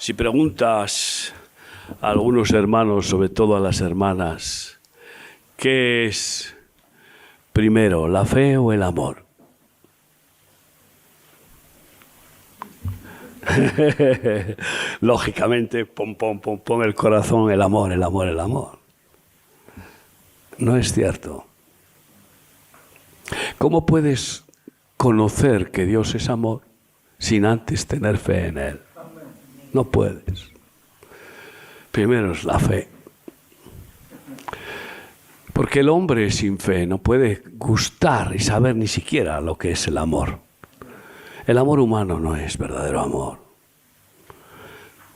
Si preguntas a algunos hermanos, sobre todo a las hermanas, ¿qué es primero, la fe o el amor? Lógicamente, pon el corazón, el amor, el amor, el amor. No es cierto. ¿Cómo puedes conocer que Dios es amor sin antes tener fe en Él? No puedes. Primero es la fe. Porque el hombre sin fe no puede gustar y saber ni siquiera lo que es el amor. El amor humano no es verdadero amor.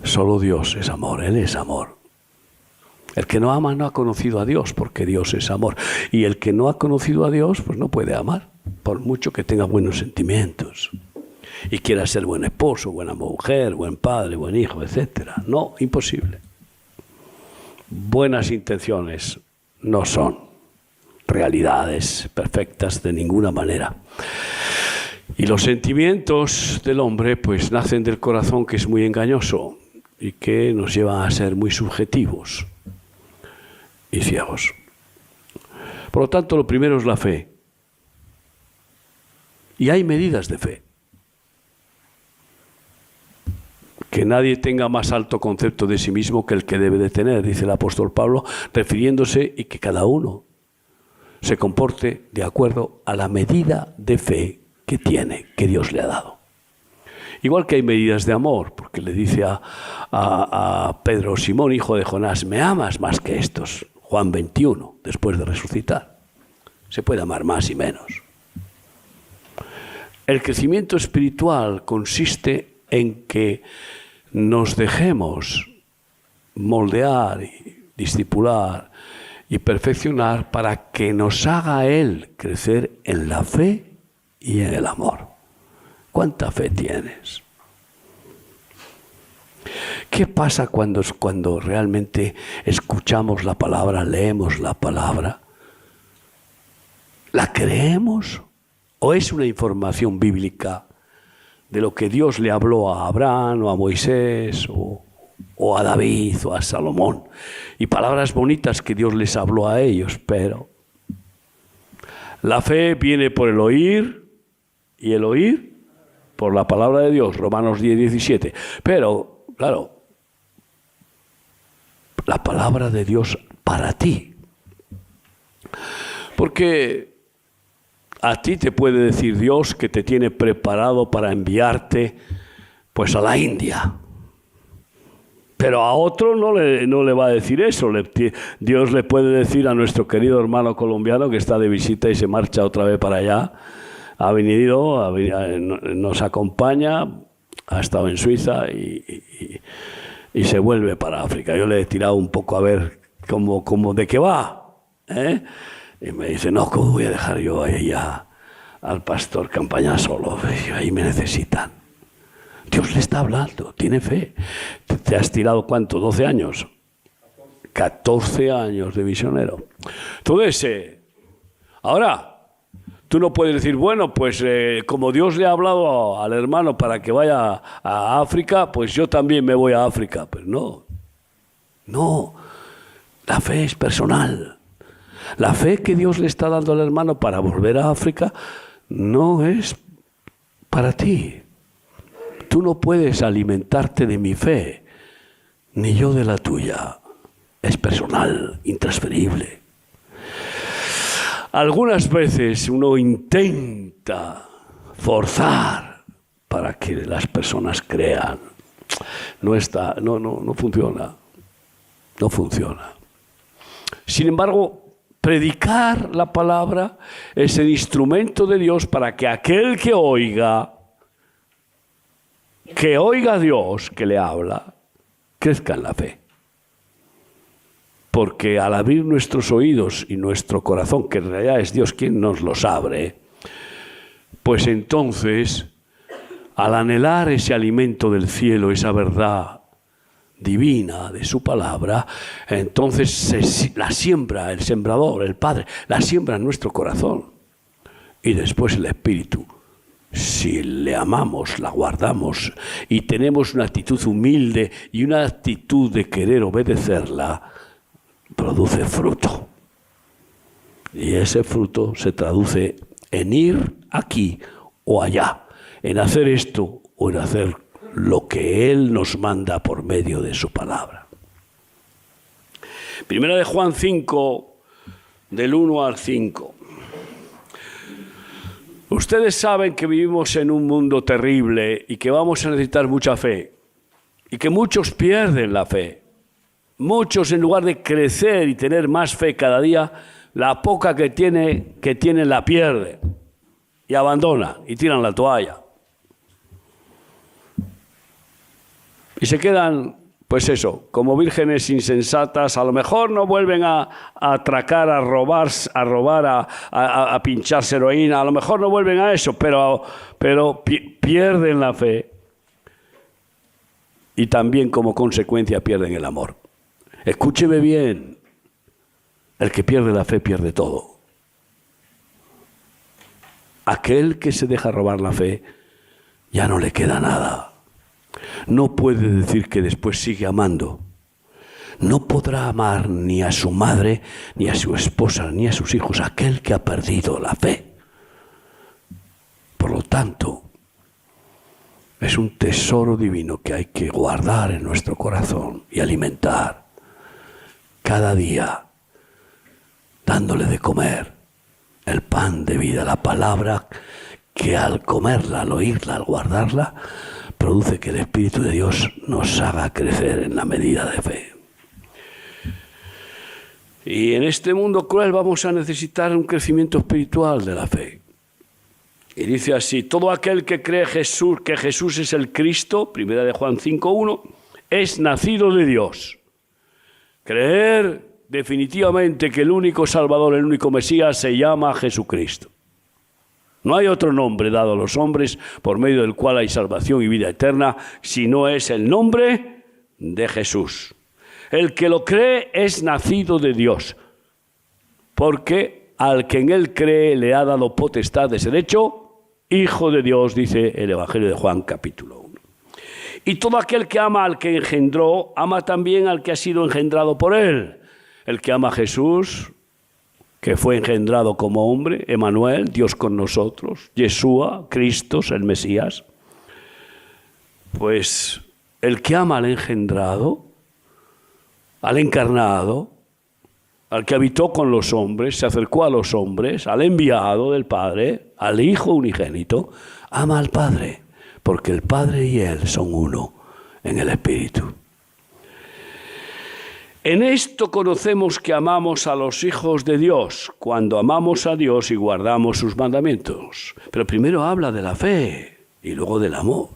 Solo Dios es amor, Él es amor. El que no ama no ha conocido a Dios, porque Dios es amor. Y el que no ha conocido a Dios, pues no puede amar, por mucho que tenga buenos sentimientos y quiera ser buen esposo, buena mujer, buen padre, buen hijo, etc. No, imposible. Buenas intenciones no son realidades perfectas de ninguna manera. Y los sentimientos del hombre pues nacen del corazón, que es muy engañoso y que nos lleva a ser muy subjetivos y ciegos. Por lo tanto, lo primero es la fe. Y hay medidas de fe. Que nadie tenga más alto concepto de sí mismo que el que debe de tener, dice el apóstol Pablo, refiriéndose, y que cada uno se comporte de acuerdo a la medida de fe que tiene, que Dios le ha dado. Igual que hay medidas de amor, porque le dice a Pedro: Simón, hijo de Jonás, ¿me amas más que estos? Juan 21, después de resucitar. Se puede amar más y menos. El crecimiento espiritual consiste en que nos dejemos moldear y discipular y perfeccionar para que nos haga Él crecer en la fe y en el amor. ¿Cuánta fe tienes? ¿Qué pasa cuando realmente escuchamos la palabra, leemos la palabra? ¿La creemos? ¿O es una información bíblica de lo que Dios le habló a Abraham o a Moisés o a David o a Salomón? Y palabras bonitas que Dios les habló a ellos, pero la fe viene por el oír y el oír por la palabra de Dios, Romanos 10, 17. Pero, claro, la palabra de Dios para ti. Porque a ti te puede decir Dios que te tiene preparado para enviarte pues a la India. Pero a otro no le va a decir eso. Dios le puede decir a nuestro querido hermano colombiano que está de visita y se marcha otra vez para allá. Ha venido, nos acompaña, ha estado en Suiza y se vuelve para África. Yo le he tirado un poco a ver cómo de qué va, ¿eh? Y me dice: no, ¿cómo voy a dejar yo ahí al pastor Campaña solo? Ahí me necesitan. Dios le está hablando, tiene fe. ¿Te has tirado cuánto? ¿12 años? 14 años de misionero. Entonces, ahora, tú no puedes decir, bueno, pues como Dios le ha hablado al hermano para que vaya a África, pues yo también me voy a África. Pero no, la fe es personal. La fe que Dios le está dando al hermano para volver a África no es para ti. Tú no puedes alimentarte de mi fe, ni yo de la tuya. Es personal, intransferible. Algunas veces uno intenta forzar para que las personas crean. No funciona. No funciona. Sin embargo, predicar la palabra es el instrumento de Dios para que aquel que oiga a Dios que le habla, crezca en la fe. Porque al abrir nuestros oídos y nuestro corazón, que en realidad es Dios quien nos los abre, pues entonces, al anhelar ese alimento del cielo, esa verdad divina de su palabra, entonces la siembra el sembrador, el Padre, la siembra en nuestro corazón. Y después el Espíritu si le amamos, la guardamos y tenemos una actitud humilde y una actitud de querer obedecerla, produce fruto. Y ese fruto se traduce en ir aquí o allá, en hacer esto o en hacer lo que Él nos manda por medio de su palabra. Primera de Juan 5, del 1 al 5. Ustedes saben que vivimos en un mundo terrible y que vamos a necesitar mucha fe y que muchos pierden la fe. Muchos, en lugar de crecer y tener más fe cada día, la poca que tienen la pierden y abandonan y tiran la toalla. Y se quedan, pues eso, como vírgenes insensatas. A lo mejor no vuelven a atracar, a robar, a pincharse heroína. A lo mejor no vuelven a eso, pero pierden la fe. Y también como consecuencia pierden el amor. Escúcheme bien. El que pierde la fe pierde todo. Aquel que se deja robar la fe, ya no le queda nada. No puede decir que después sigue amando. No podrá amar ni a su madre, ni a su esposa, ni a sus hijos, aquel que ha perdido la fe. Por lo tanto, es un tesoro divino que hay que guardar en nuestro corazón y alimentar cada día, dándole de comer el pan de vida, la palabra que al comerla, al oírla, al guardarla, produce que el Espíritu de Dios nos haga crecer en la medida de fe. Y en este mundo cruel vamos a necesitar un crecimiento espiritual de la fe. Y dice así: todo aquel que cree que Jesús es el Cristo, primera de Juan 5:1, es nacido de Dios. Creer definitivamente que el único Salvador, el único Mesías, se llama Jesucristo. No hay otro nombre dado a los hombres por medio del cual hay salvación y vida eterna, si no es el nombre de Jesús. El que lo cree es nacido de Dios, porque al que en él cree le ha dado potestad de ser hecho hijo de Dios, dice el Evangelio de Juan, capítulo 1. Y todo aquel que ama al que engendró, ama también al que ha sido engendrado por él. El que ama a Jesús, que fue engendrado como hombre, Emmanuel, Dios con nosotros, Yeshua, Cristo, el Mesías. Pues el que ama al engendrado, al encarnado, al que habitó con los hombres, se acercó a los hombres, al enviado del Padre, al Hijo unigénito, ama al Padre, porque el Padre y Él son uno en el Espíritu. En esto conocemos que amamos a los hijos de Dios, cuando amamos a Dios y guardamos sus mandamientos. Pero primero habla de la fe y luego del amor.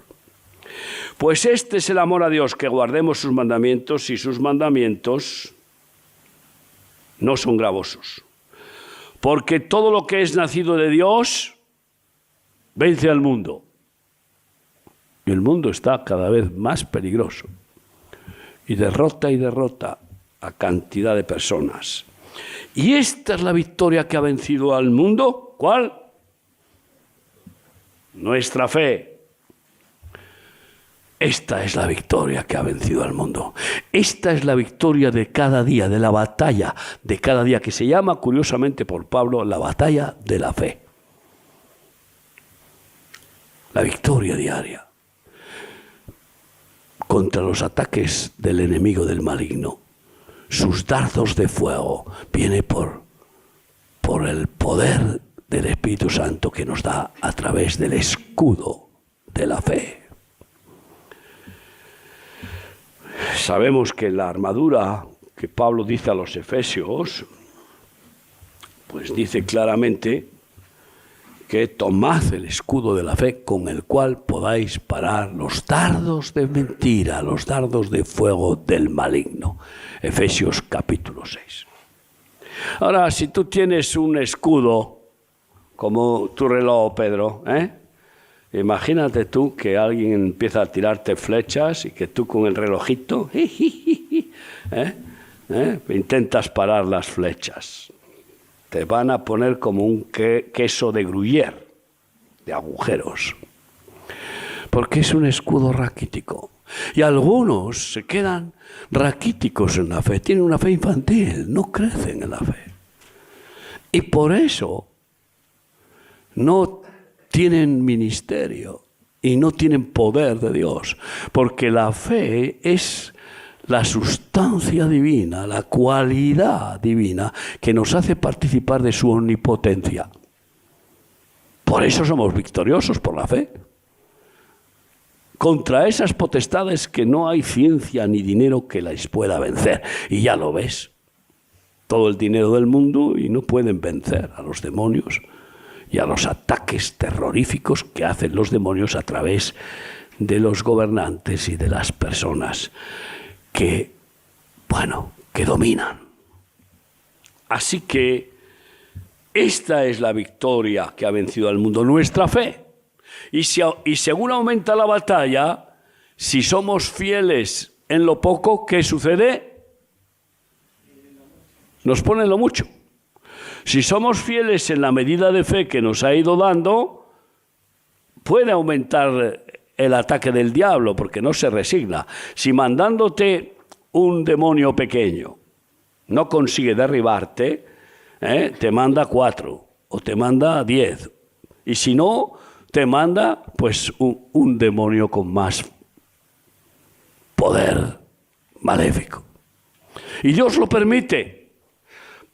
Pues este es el amor a Dios, que guardemos sus mandamientos, y sus mandamientos no son gravosos. Porque todo lo que es nacido de Dios vence al mundo. Y el mundo está cada vez más peligroso. Y derrota a cantidad de personas. Y esta es la victoria que ha vencido al mundo. ¿Cuál? Nuestra fe. Esta es la victoria que ha vencido al mundo. Esta es la victoria de cada día, de la batalla de cada día, que se llama, curiosamente por Pablo, la batalla de la fe. La victoria diaria contra los ataques del enemigo, del maligno. Sus dardos de fuego viene por el poder del Espíritu Santo que nos da a través del escudo de la fe. Sabemos que la armadura que Pablo dice a los Efesios, pues dice claramente que tomad el escudo de la fe con el cual podáis parar los dardos de mentira, los dardos de fuego del maligno. Efesios capítulo 6. Ahora, si tú tienes un escudo como tu reloj, Pedro, imagínate tú que alguien empieza a tirarte flechas y que tú con el relojito intentas parar las flechas. Te van a poner como un queso de Gruyère. de agujeros. Porque es un escudo raquítico. Y algunos se quedan raquíticos en la fe, tienen una fe infantil, no crecen en la fe. Y por eso no tienen ministerio y no tienen poder de Dios, porque la fe es la sustancia divina, la cualidad divina que nos hace participar de su omnipotencia. Por eso somos victoriosos por la fe. Contra esas potestades que no hay ciencia ni dinero que las pueda vencer. Y ya lo ves, todo el dinero del mundo y no pueden vencer a los demonios y a los ataques terroríficos que hacen los demonios a través de los gobernantes y de las personas que dominan. Así que esta es la victoria que ha vencido al mundo, nuestra fe. Y según aumenta la batalla, si somos fieles en lo poco, ¿qué sucede? Nos pone lo mucho. Si somos fieles en la medida de fe que nos ha ido dando, puede aumentar el ataque del diablo, porque no se resigna. Si mandándote un demonio pequeño no consigue derribarte, te manda 4 o te manda 10. Y si no, te manda pues un demonio con más poder maléfico. Y Dios lo permite.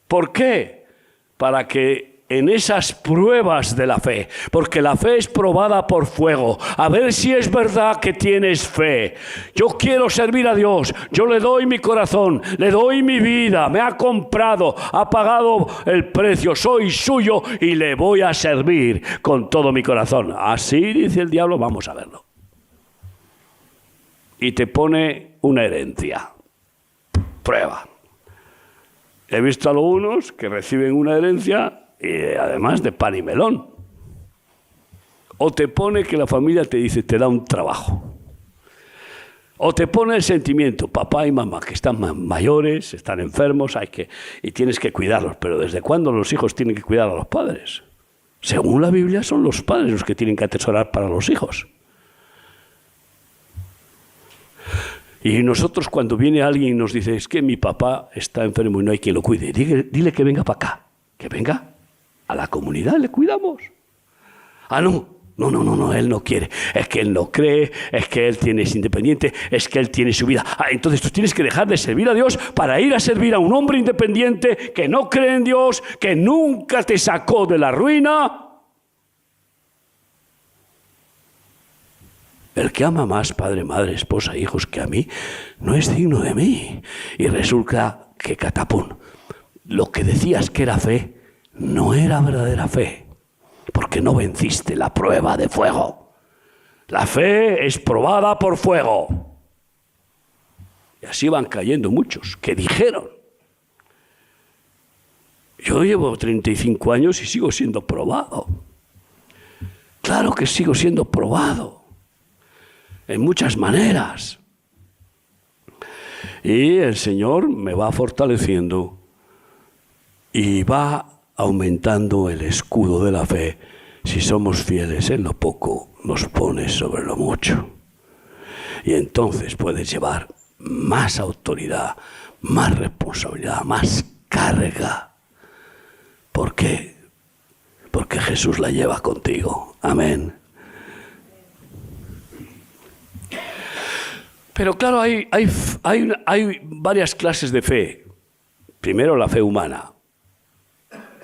¿Por qué? Para que en esas pruebas de la fe, porque la fe es probada por fuego, a ver si es verdad que tienes fe. Yo quiero servir a Dios, yo le doy mi corazón, le doy mi vida, me ha comprado, ha pagado el precio, soy suyo y le voy a servir con todo mi corazón. Así dice el diablo, vamos a verlo. Y te pone una herencia. Prueba. He visto a algunos que reciben una herencia y además de pan y melón. O te pone que la familia te dice, te da un trabajo. O te pone el sentimiento, papá y mamá, que están mayores, están enfermos, y tienes que cuidarlos. Pero ¿desde cuándo los hijos tienen que cuidar a los padres? Según la Biblia, son los padres los que tienen que atesorar para los hijos. Y nosotros, cuando viene alguien y nos dice, es que mi papá está enfermo y no hay quien lo cuide, dile que venga para acá, que venga a la comunidad, le cuidamos. Ah, no, él no quiere, es que él no cree, es que él es independiente, es que él tiene su vida. Ah, entonces tú tienes que dejar de servir a Dios para ir a servir a un hombre independiente que no cree en Dios, que nunca te sacó de la ruina. El que ama más padre, madre, esposa, hijos que a mí, no es digno de mí. Y resulta que catapún, lo que decías que era fe, no era verdadera fe, porque no venciste la prueba de fuego. La fe es probada por fuego. Y así van cayendo muchos que dijeron. Yo llevo 35 años y sigo siendo probado. Claro que sigo siendo probado. En muchas maneras. Y el Señor me va fortaleciendo y va aumentando el escudo de la fe. Si somos fieles en lo poco, nos pone sobre lo mucho. Y entonces puedes llevar más autoridad, más responsabilidad, más carga. ¿Por qué? Porque Jesús la lleva contigo. Amén. Pero claro, hay varias clases de fe. Primero, la fe humana.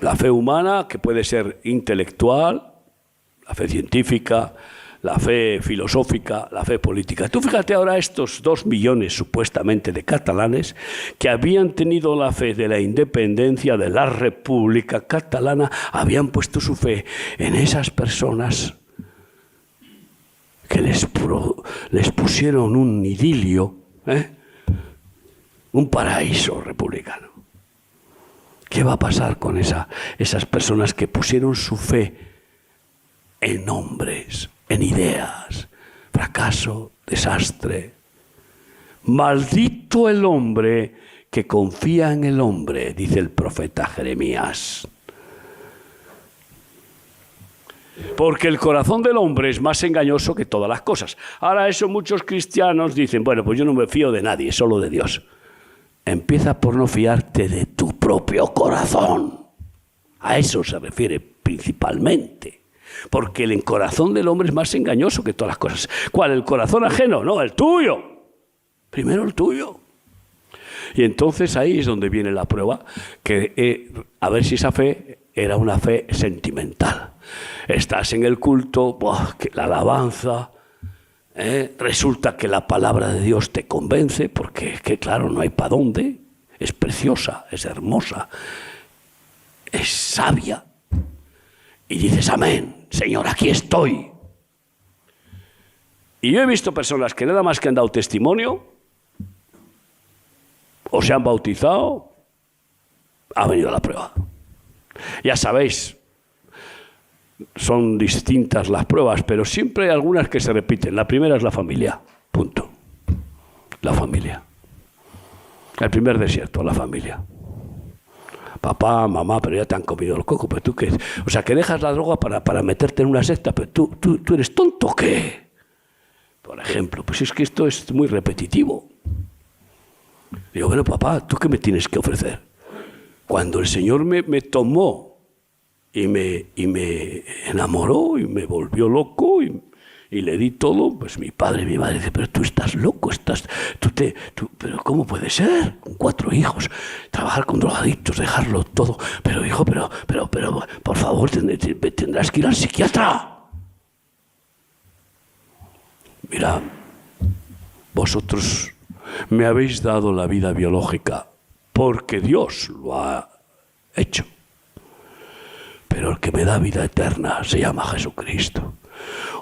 La fe humana, que puede ser intelectual, la fe científica, la fe filosófica, la fe política. Tú fíjate ahora estos 2 millones supuestamente de catalanes que habían tenido la fe de la independencia de la República Catalana, habían puesto su fe en esas personas que les pusieron un idilio, un paraíso republicano. ¿Qué va a pasar con esas personas que pusieron su fe en hombres, en ideas? Fracaso, desastre. Maldito el hombre que confía en el hombre, dice el profeta Jeremías. Porque el corazón del hombre es más engañoso que todas las cosas. Ahora eso muchos cristianos dicen, bueno, pues yo no me fío de nadie, solo de Dios. Empieza por no fiarte de tu propio corazón. A eso se refiere principalmente. Porque el corazón del hombre es más engañoso que todas las cosas. ¿Cuál? ¿El corazón ajeno? No, el tuyo. Primero el tuyo. Y entonces ahí es donde viene la prueba, que a ver si esa fe era una fe sentimental. Estás en el culto, que la alabanza, resulta que la palabra de Dios te convence, porque es que claro, no hay para dónde, es preciosa, es hermosa, es sabia. Y dices, amén, Señor, aquí estoy. Y yo he visto personas que nada más que han dado testimonio, o se han bautizado, ha venido la prueba. Ya sabéis, son distintas las pruebas, pero siempre hay algunas que se repiten. La primera es la familia, punto. La familia. El primer desierto, la familia. Papá, mamá, pero ya te han comido el coco, pero tú qué. O sea, que dejas la droga para meterte en una secta, pero tú eres tonto, ¿o qué? Por ejemplo, pues es que esto es muy repetitivo. Digo, bueno, papá, ¿tú qué me tienes que ofrecer? Cuando el Señor me tomó y me enamoró y me volvió loco y le di todo, pues mi padre y mi madre dicen, pero tú estás loco, pero ¿cómo puede ser? Con 4 hijos, trabajar con drogadictos, dejarlo todo. Pero hijo, pero por favor, tendrás que ir al psiquiatra. Mira, vosotros me habéis dado la vida biológica porque Dios lo ha hecho. Pero el que me da vida eterna se llama Jesucristo.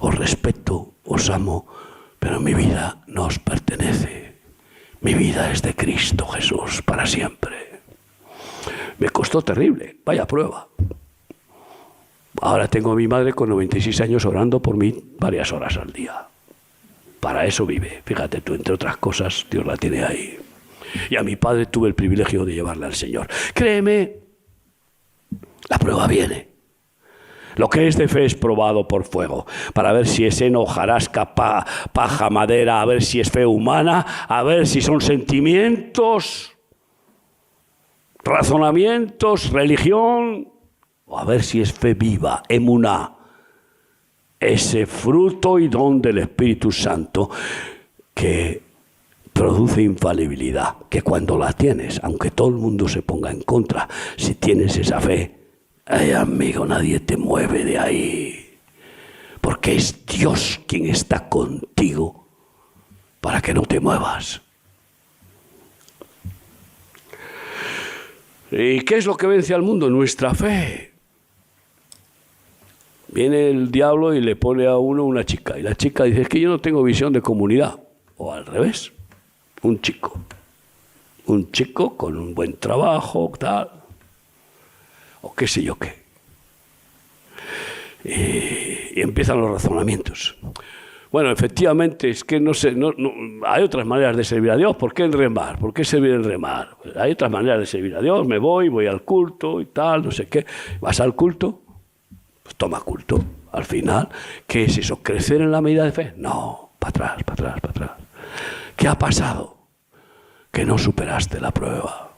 Os respeto, os amo, pero mi vida no os pertenece. Mi vida es de Cristo Jesús para siempre. Me costó terrible, vaya prueba. Ahora tengo a mi madre con 96 años orando por mí varias horas al día. Para eso vive. Fíjate tú, entre otras cosas, Dios la tiene ahí. Y a mi padre tuve el privilegio de llevarla al Señor. Créeme, la prueba viene. Lo que es de fe es probado por fuego, para ver si es heno, hojarasca, paja, madera, a ver si es fe humana, a ver si son sentimientos, razonamientos, religión, o a ver si es fe viva, emuná. Ese fruto y don del Espíritu Santo que produce infalibilidad, que cuando la tienes, aunque todo el mundo se ponga en contra, si tienes esa fe, ay amigo, nadie te mueve de ahí, porque es Dios quien está contigo para que no te muevas. ¿Y qué es lo que vence al mundo? Nuestra fe. Viene el diablo y le pone a uno una chica. Y la chica dice, es que yo no tengo visión de comunidad. O al revés, un chico. Un chico con un buen trabajo, tal. O qué sé yo qué. Y empiezan los razonamientos. Bueno, efectivamente, es que no sé, hay otras maneras de servir a Dios. ¿Por qué en remar? ¿Por qué servir en remar? Hay otras maneras de servir a Dios. Voy al culto y tal, no sé qué. ¿Vas al culto? Toma culto, al final. ¿Qué es eso? ¿Crecer en la medida de fe? No, para atrás. ¿Qué ha pasado? Que no superaste la prueba.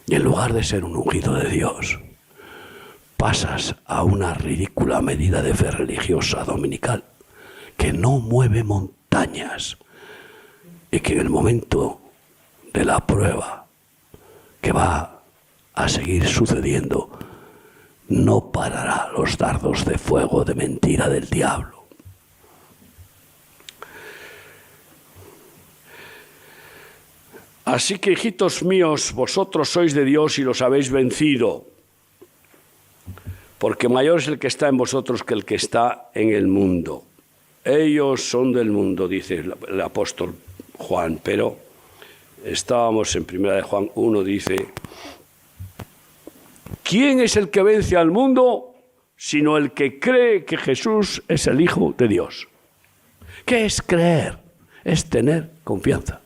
Y en lugar de ser un ungido de Dios, pasas a una ridícula medida de fe religiosa dominical que no mueve montañas y que en el momento de la prueba que va a seguir sucediendo, no parará los dardos de fuego de mentira del diablo. Así que, hijitos míos, vosotros sois de Dios y los habéis vencido, porque mayor es el que está en vosotros que el que está en el mundo. Ellos son del mundo, dice el apóstol Juan, pero estábamos en 1 de Juan 1, dice: ¿quién es el que vence al mundo sino el que cree que Jesús es el Hijo de Dios? ¿Qué es creer? Es tener confianza.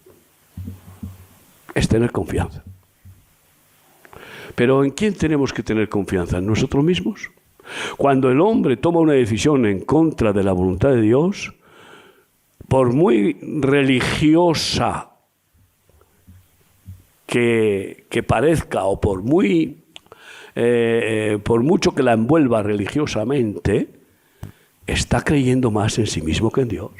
Es tener confianza. Pero ¿en quién tenemos que tener confianza? ¿En nosotros mismos? Cuando el hombre toma una decisión en contra de la voluntad de Dios, por muy religiosa que parezca, o por mucho que la envuelva religiosamente, está creyendo más en sí mismo que en Dios.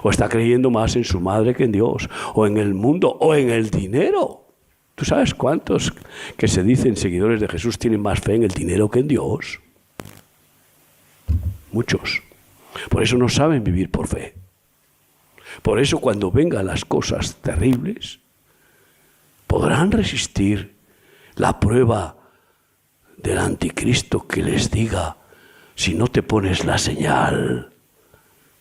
O está creyendo más en su madre que en Dios, o en el mundo, o en el dinero. ¿Tú sabes cuántos que se dicen seguidores de Jesús tienen más fe en el dinero que en Dios? Muchos. Por eso no saben vivir por fe. Por eso cuando vengan las cosas terribles, podrán resistir la prueba del anticristo que les diga: si no te pones la señal,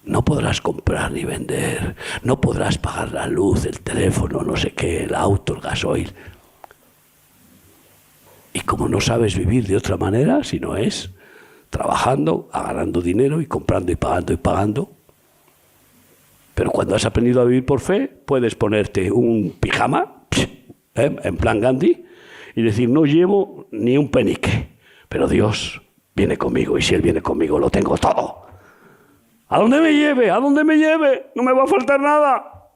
no podrás comprar ni vender, no podrás pagar la luz, el teléfono, no sé qué, el auto, el gasoil. Y como no sabes vivir de otra manera, si no es trabajando, agarrando dinero y comprando y pagando. Pero cuando has aprendido a vivir por fe, puedes ponerte un pijama, en plan Gandhi, y decir: no llevo ni un penique, pero Dios viene conmigo, y si Él viene conmigo, lo tengo todo. A donde me lleve, no me va a faltar nada.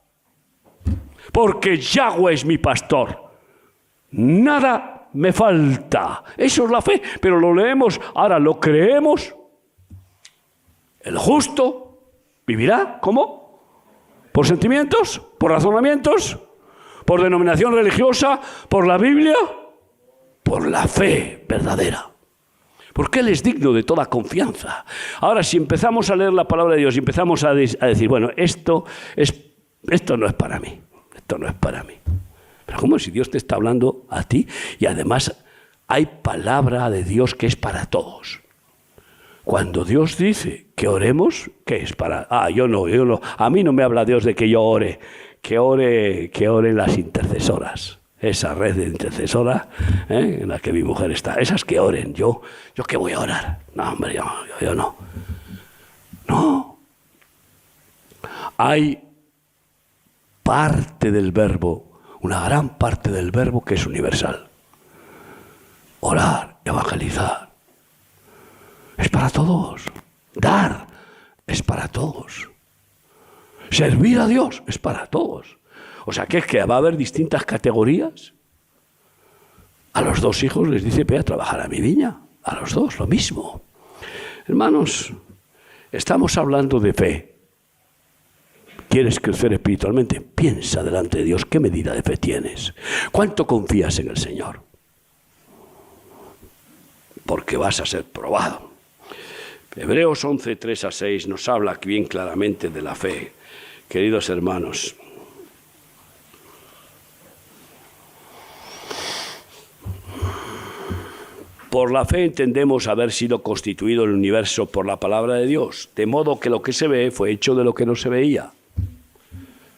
Porque Yahweh es mi pastor. Nada me falta. Eso es la fe, pero lo leemos, ahora lo creemos. El justo vivirá, ¿cómo? ¿Por sentimientos? ¿Por razonamientos? ¿Por denominación religiosa? ¿Por la Biblia? Por la fe verdadera. Porque Él es digno de toda confianza. Ahora, si empezamos a leer la palabra de Dios y empezamos a decir: bueno, esto no es para mí, esto no es para mí. Pero ¿cómo si Dios te está hablando a ti? Y además hay palabra de Dios que es para todos. Cuando Dios dice que oremos, ¿qué es para? Yo no. A mí no me habla Dios de que yo ore, que oren las intercesoras. Esa red de intercesoras en la que mi mujer está. Esas que oren. ¿Yo qué voy a orar? No, hombre, yo no. No. Hay parte del verbo, una gran parte del verbo que es universal. Orar, evangelizar. Es para todos. Dar es para todos. Servir a Dios es para todos. O sea, que es que va a haber distintas categorías. A los 2 hijos les dice: ve a trabajar a mi viña. A los 2, lo mismo. Hermanos, estamos hablando de fe. ¿Quieres crecer espiritualmente? Piensa delante de Dios qué medida de fe tienes. ¿Cuánto confías en el Señor? Porque vas a ser probado. Hebreos 11, 3-6 nos habla bien claramente de la fe. Queridos hermanos, por la fe entendemos haber sido constituido el universo por la palabra de Dios, de modo que lo que se ve fue hecho de lo que no se veía.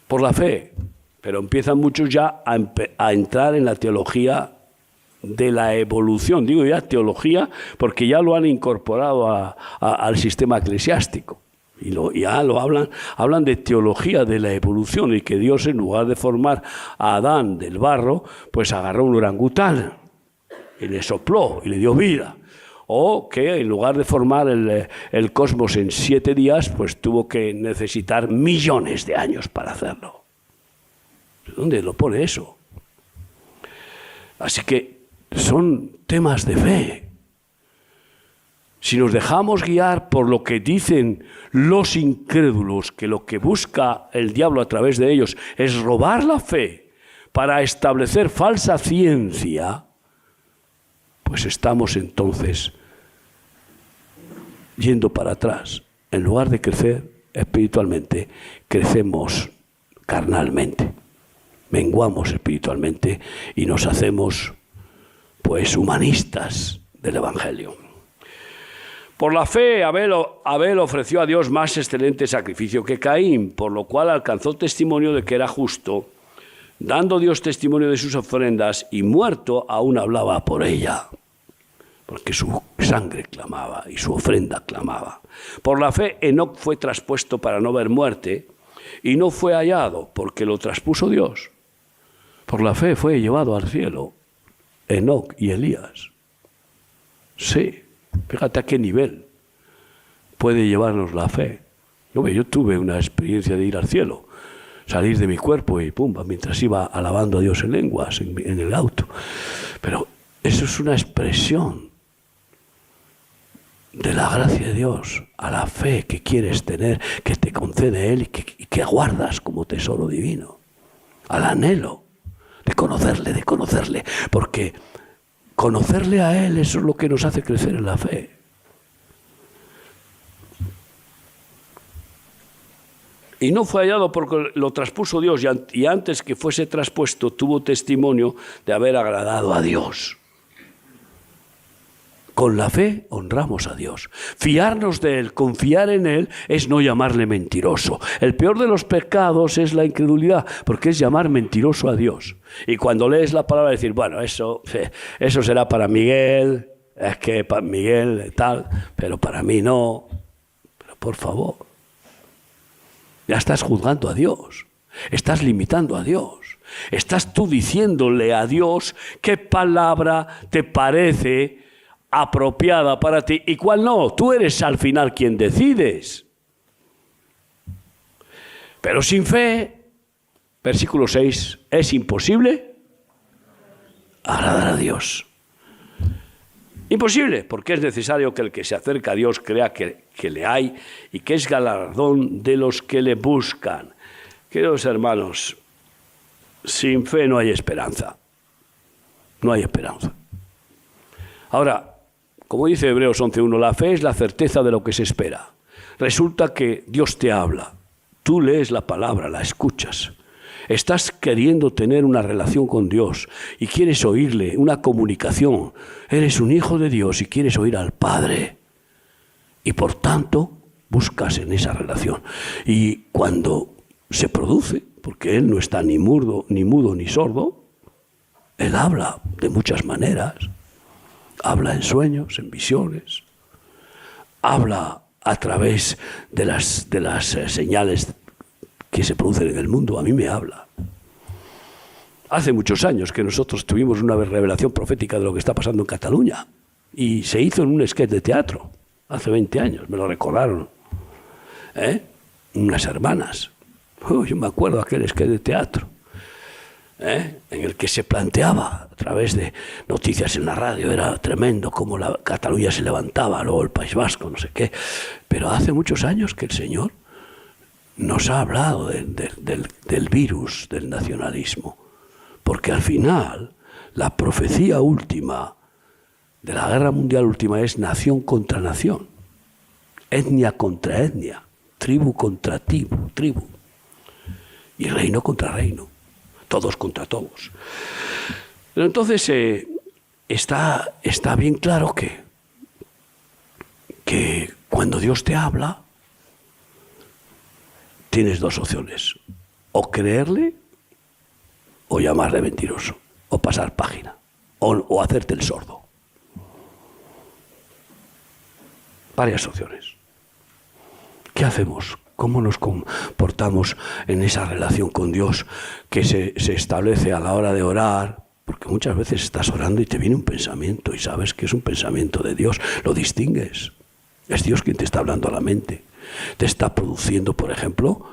Por la fe. Pero empiezan muchos ya a entrar en la teología de la evolución. Digo ya teología porque ya lo han incorporado al sistema eclesiástico. Y ya lo hablan de teología de la evolución, y que Dios, en lugar de formar a Adán del barro, pues agarró un orangután y le sopló y le dio vida. O que en lugar de formar el cosmos en 7 días, pues tuvo que necesitar millones de años para hacerlo. ¿Dónde lo pone eso? Así que son temas de fe. Si nos dejamos guiar por lo que dicen los incrédulos, que lo que busca el diablo a través de ellos es robar la fe para establecer falsa ciencia, pues estamos entonces yendo para atrás. En lugar de crecer espiritualmente, crecemos carnalmente, menguamos espiritualmente y nos hacemos pues humanistas del Evangelio. Por la fe, Abel ofreció a Dios más excelente sacrificio que Caín, por lo cual alcanzó testimonio de que era justo, dando Dios testimonio de sus ofrendas, y muerto aún hablaba por ella, porque su sangre clamaba y su ofrenda clamaba. Por la fe, Enoc fue traspuesto para no ver muerte, y no fue hallado, porque lo traspuso Dios. Por la fe fue llevado al cielo Enoc y Elías. Sí. Fíjate a qué nivel puede llevarnos la fe. Yo tuve una experiencia de ir al cielo, salir de mi cuerpo y pumba, mientras iba alabando a Dios en lenguas, en el auto. Pero eso es una expresión de la gracia de Dios, a la fe que quieres tener, que te concede Él y que guardas como tesoro divino, al anhelo de conocerle, porque conocerle a Él, eso es lo que nos hace crecer en la fe. Y no fue hallado porque lo traspuso Dios, y antes que fuese traspuesto tuvo testimonio de haber agradado a Dios. Con la fe honramos a Dios. Fiarnos de Él, confiar en Él, es no llamarle mentiroso. El peor de los pecados es la incredulidad, porque es llamar mentiroso a Dios. Y cuando lees la palabra, decir, bueno, eso será para Miguel, es que para Miguel tal, pero para mí no. Pero por favor, ya estás juzgando a Dios, estás limitando a Dios. Estás tú diciéndole a Dios qué palabra te parece apropiada para ti y cuál no. Tú eres al final quien decides. Pero sin fe, versículo 6, es imposible agradar a Dios. Imposible, porque es necesario que el que se acerca a Dios crea que le hay y que es galardón de los que le buscan. Queridos hermanos, sin fe no hay esperanza. No hay esperanza. Ahora, como dice Hebreos 11:1, la fe es la certeza de lo que se espera. Resulta que Dios te habla, tú lees la palabra, la escuchas. Estás queriendo tener una relación con Dios y quieres oírle, una comunicación. Eres un hijo de Dios y quieres oír al Padre. Y por tanto, buscas en esa relación. Y cuando se produce, porque Él no está ni mudo ni sordo, Él habla de muchas maneras. Habla en sueños, en visiones. Habla a través de las señales que se producen en el mundo. A mí me habla. Hace muchos años que nosotros tuvimos una revelación profética de lo que está pasando en Cataluña. Y se hizo en un sketch de teatro. Hace 20 años, me lo recordaron. Unas hermanas. Yo me acuerdo de aquel sketch de teatro. En el que se planteaba a través de noticias en la radio, era tremendo cómo la Cataluña se levantaba, luego el País Vasco, no sé qué. Pero hace muchos años que el Señor nos ha hablado del virus del nacionalismo, porque al final la profecía última de la guerra mundial última es nación contra nación, etnia contra etnia, tribu contra tribu, y reino contra reino. Todos contra todos. Pero entonces está bien claro que cuando Dios te habla, tienes dos opciones. O creerle, o llamarle mentiroso, o pasar página, o hacerte el sordo. Varias opciones. ¿Qué hacemos? ¿Cómo nos comportamos en esa relación con Dios que se establece a la hora de orar? Porque muchas veces estás orando y te viene un pensamiento y sabes que es un pensamiento de Dios. Lo distingues. Es Dios quien te está hablando a la mente. Te está produciendo, por ejemplo,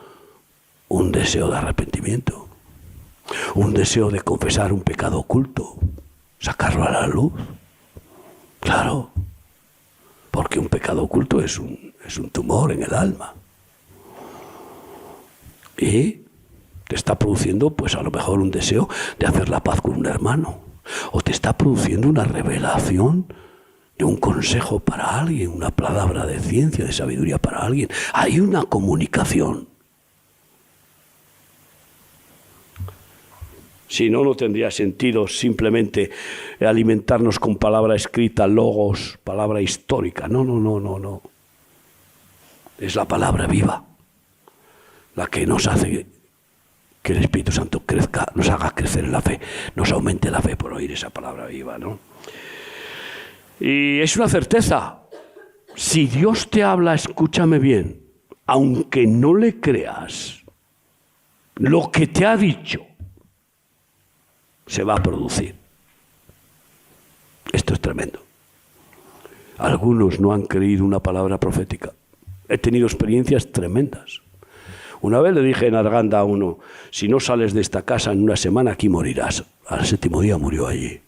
un deseo de arrepentimiento. Un deseo de confesar un pecado oculto. Sacarlo a la luz. Claro. Porque un pecado oculto es un tumor en el alma. Y te está produciendo, pues a lo mejor, un deseo de hacer la paz con un hermano. O te está produciendo una revelación de un consejo para alguien, una palabra de ciencia, de sabiduría para alguien. Hay una comunicación. Si no, no tendría sentido simplemente alimentarnos con palabra escrita, logos, palabra histórica. No. Es la palabra viva la que nos hace que el Espíritu Santo crezca, nos haga crecer en la fe, nos aumente la fe por oír esa palabra viva, ¿no? Y es una certeza. Si Dios te habla, escúchame bien, aunque no le creas, lo que te ha dicho se va a producir. Esto es tremendo. Algunos no han creído una palabra profética. He tenido experiencias tremendas. Una vez le dije en Arganda a uno, si no sales de esta casa en una semana, aquí morirás. Al 7º día murió allí.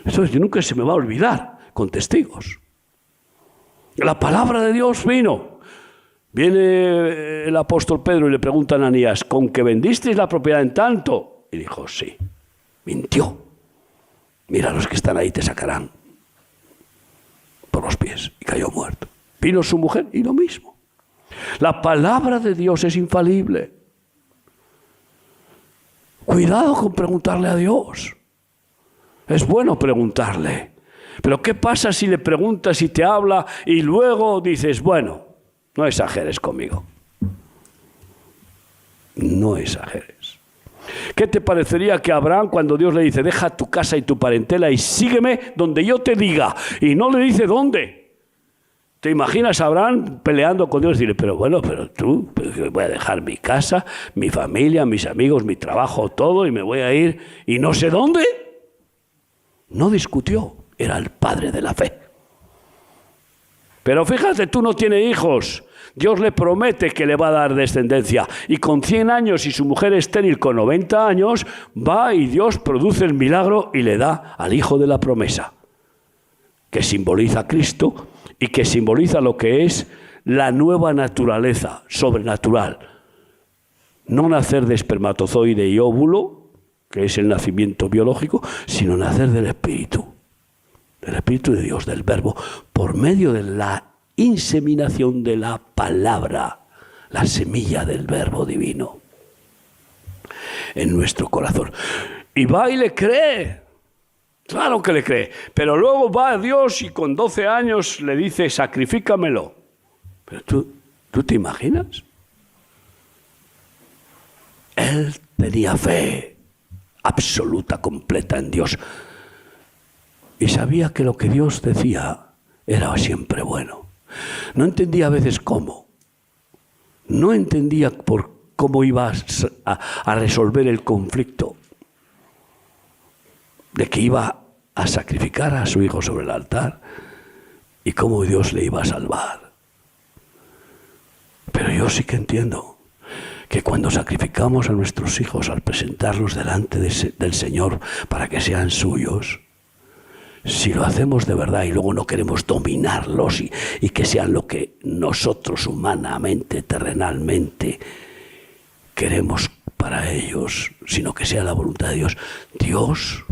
Entonces nunca se me va a olvidar, con testigos. La palabra de Dios vino. Viene el apóstol Pedro y le pregunta a Ananías, ¿con que vendisteis la propiedad en tanto? Y dijo, sí. Mintió. Mira, los que están ahí te sacarán por los pies. Y cayó muerto. Vino su mujer y lo mismo. La palabra de Dios es infalible. Cuidado con preguntarle a Dios. Es bueno preguntarle. Pero ¿qué pasa si le preguntas y te habla y luego dices, bueno, no exageres conmigo? No exageres. ¿Qué te parecería que Abraham, cuando Dios le dice, deja tu casa y tu parentela y sígueme donde yo te diga? Y no le dice dónde. ¿Te imaginas a Abraham peleando con Dios y decirle, pero tú, voy a dejar mi casa, mi familia, mis amigos, mi trabajo, todo, y me voy a ir y no sé dónde? No discutió, era el padre de la fe. Pero fíjate, tú no tienes hijos. Dios le promete que le va a dar descendencia. Y con 100 años y su mujer estéril con 90 años, va y Dios produce el milagro y le da al hijo de la promesa, que simboliza a Cristo y que simboliza lo que es la nueva naturaleza sobrenatural. No nacer de espermatozoide y óvulo, que es el nacimiento biológico, sino nacer del Espíritu de Dios, del Verbo, por medio de la inseminación de la palabra, la semilla del Verbo divino en nuestro corazón. Y va y le cree. Claro que le cree, pero luego va a Dios y con 12 años le dice, sacrifícamelo. Pero ¿tú te imaginas? Él tenía fe absoluta, completa en Dios. Y sabía que lo que Dios decía era siempre bueno. No entendía a veces cómo. No entendía por cómo iba a resolver el conflicto de que iba a sacrificar a su hijo sobre el altar y cómo Dios le iba a salvar. Pero yo sí que entiendo que cuando sacrificamos a nuestros hijos al presentarlos delante del Señor para que sean suyos, si lo hacemos de verdad y luego no queremos dominarlos y que sean lo que nosotros humanamente, terrenalmente queremos para ellos, sino que sea la voluntad de Dios, Dios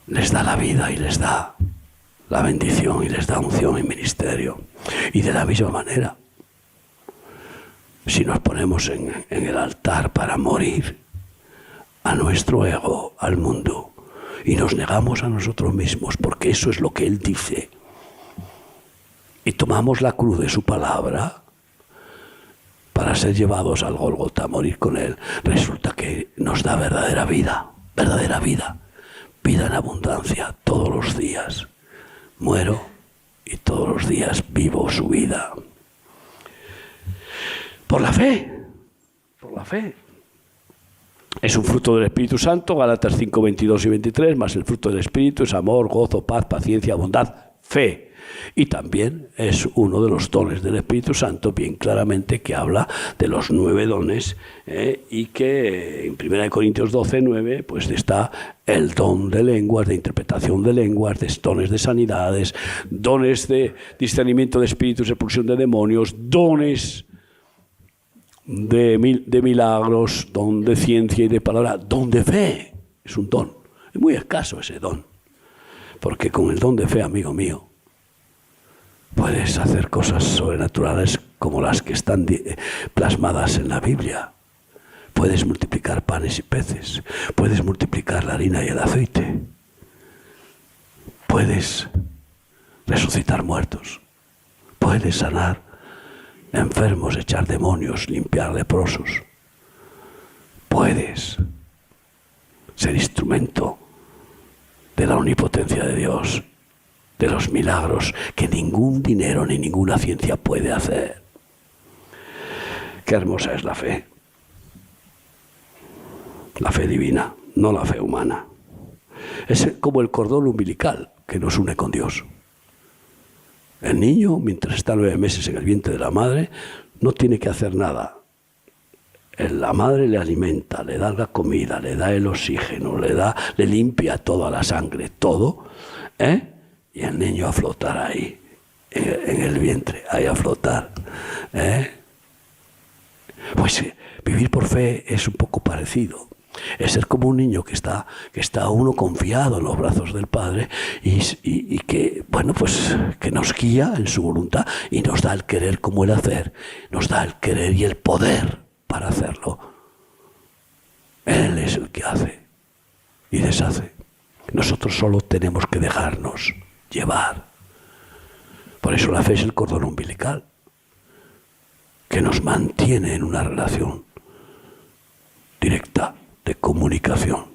les da la vida y les da la bendición y les da unción y ministerio. Y de la misma manera, si nos ponemos en el altar para morir a nuestro ego, al mundo, y nos negamos a nosotros mismos, porque eso es lo que Él dice, y tomamos la cruz de su palabra para ser llevados al Gólgota, a morir con Él, resulta que nos da verdadera vida, vida en abundancia, todos los días. Muero y todos los días vivo su vida. Por la fe. Es un fruto del Espíritu Santo, Gálatas 5, 22 y 23, más el fruto del Espíritu es amor, gozo, paz, paciencia, bondad, fe. Y también es uno de los dones del Espíritu Santo, bien claramente, que habla de los 9 dones, y que en 1 Corintios 12, 9, pues está el don de lenguas, de interpretación de lenguas, de dones de sanidades, dones de discernimiento de espíritus, expulsión de demonios, dones de milagros, don de ciencia y de palabra, don de fe. Es un don. Es muy escaso ese don. Porque con el don de fe, amigo mío, puedes hacer cosas sobrenaturales como las que están plasmadas en la Biblia. Puedes multiplicar panes y peces. Puedes multiplicar la harina y el aceite. Puedes resucitar muertos. Puedes sanar enfermos, echar demonios, limpiar leprosos. Puedes ser instrumento de la omnipotencia de Dios, de los milagros que ningún dinero ni ninguna ciencia puede hacer. Qué hermosa es la fe. La fe divina, no la fe humana. Es como el cordón umbilical. que nos une con Dios. El niño, mientras está 9 meses en el vientre de la madre, no tiene que hacer nada. La madre le alimenta, le da la comida, le da el oxígeno, le limpia toda la sangre, todo, y el niño a flotar ahí, en el vientre, ahí a flotar. Pues vivir por fe es un poco parecido. Es ser como un niño que está uno confiado en los brazos del Padre y que, bueno, pues que nos guía en su voluntad y nos da el querer como el hacer, nos da el querer y el poder para hacerlo. Él es el que hace y deshace. Nosotros solo tenemos que dejarnos llevar. Por eso la fe es el cordón umbilical que nos mantiene en una relación directa de comunicación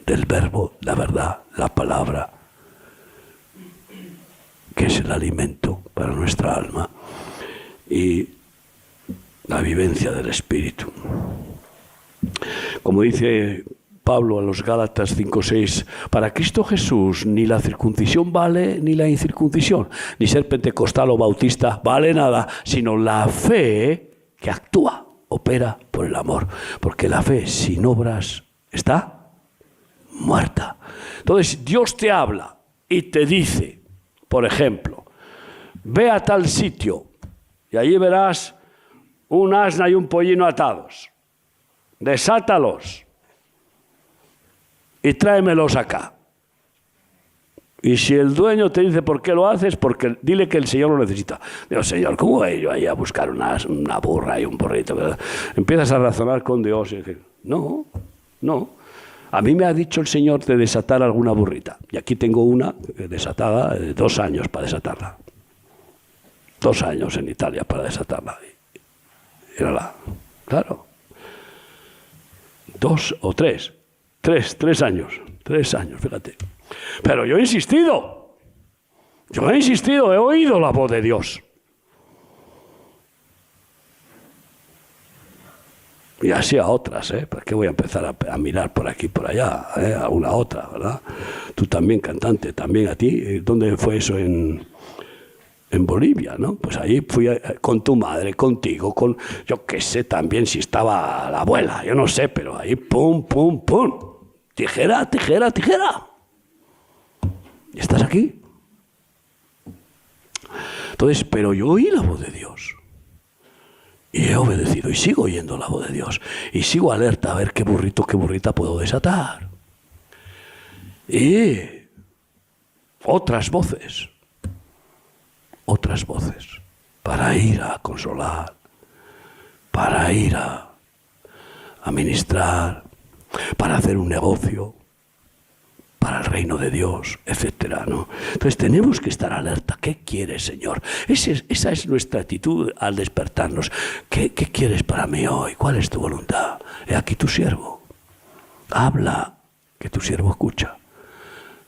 del verbo, la verdad, la palabra, que es el alimento para nuestra alma, y la vivencia del Espíritu. Como dice Pablo a los Gálatas 5:6, para Cristo Jesús ni la circuncisión vale ni la incircuncisión, ni ser pentecostal o bautista vale nada, sino la fe que actúa, opera por el amor, porque la fe sin obras está muerta. Entonces Dios te habla y te dice, por ejemplo, ve a tal sitio y allí verás un asna y un pollino atados, desátalos y tráemelos acá. Y si el dueño te dice por qué lo haces, porque dile que el Señor lo necesita. Digo, Señor, ¿cómo voy yo ahí a buscar una burra y un burrito? Empiezas a razonar con Dios y dices, no. A mí me ha dicho el Señor de desatar alguna burrita. Y aquí tengo una desatada, 2 años para desatarla. 2 años en Italia para desatarla. Mírala, claro. 2 o 3. 3 años. 3 años, fíjate. Pero yo he insistido, he oído la voz de Dios. Y así a otras, ¿Para qué voy a empezar a mirar por aquí, por allá, a una otra, ¿verdad? Tú también, cantante, también a ti. ¿Dónde fue eso? En Bolivia, ¿no? Pues ahí fui con tu madre, contigo, con, yo qué sé, también si estaba la abuela, yo no sé, pero ahí pum, pum, pum. Tijera, tijera, tijera. ¿Y estás aquí? Entonces, pero yo oí la voz de Dios. Y he obedecido y sigo oyendo la voz de Dios. Y sigo alerta a ver qué burrito, qué burrita puedo desatar. Y otras voces para ir a consolar, para ir a ministrar, para hacer un negocio, para el reino de Dios, etcétera, ¿no? Entonces tenemos que estar alerta. ¿Qué quieres, Señor? Esa es nuestra actitud al despertarnos. ¿Qué quieres para mí hoy? ¿Cuál es tu voluntad? He aquí tu siervo. Habla, que tu siervo escucha.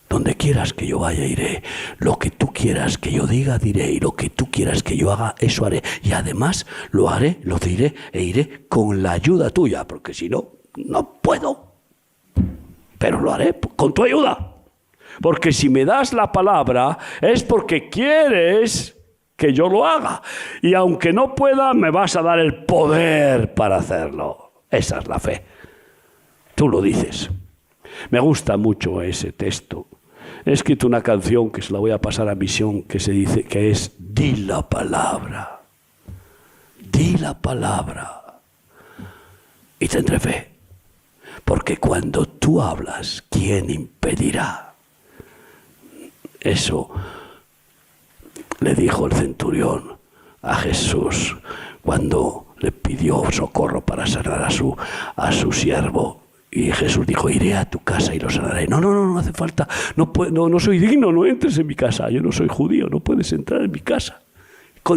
Donde quieras que yo vaya, iré. Lo que tú quieras que yo diga, diré. Y lo que tú quieras que yo haga, eso haré. Y además lo haré, lo diré e iré con la ayuda tuya, porque si no, no puedo. Pero lo haré con tu ayuda. Porque si me das la palabra es porque quieres que yo lo haga. Y aunque no pueda, me vas a dar el poder para hacerlo. Esa es la fe. Tú lo dices. Me gusta mucho ese texto. He escrito una canción que se la voy a pasar a Misión, que se dice que es di la palabra. Di la palabra. Y tendré fe. Porque cuando tú hablas, ¿quién impedirá? Eso le dijo el centurión a Jesús cuando le pidió socorro para sanar a su siervo. Y Jesús dijo, iré a tu casa y lo sanaré. No hace falta. No soy digno, no entres en mi casa. Yo no soy judío, no puedes entrar en mi casa.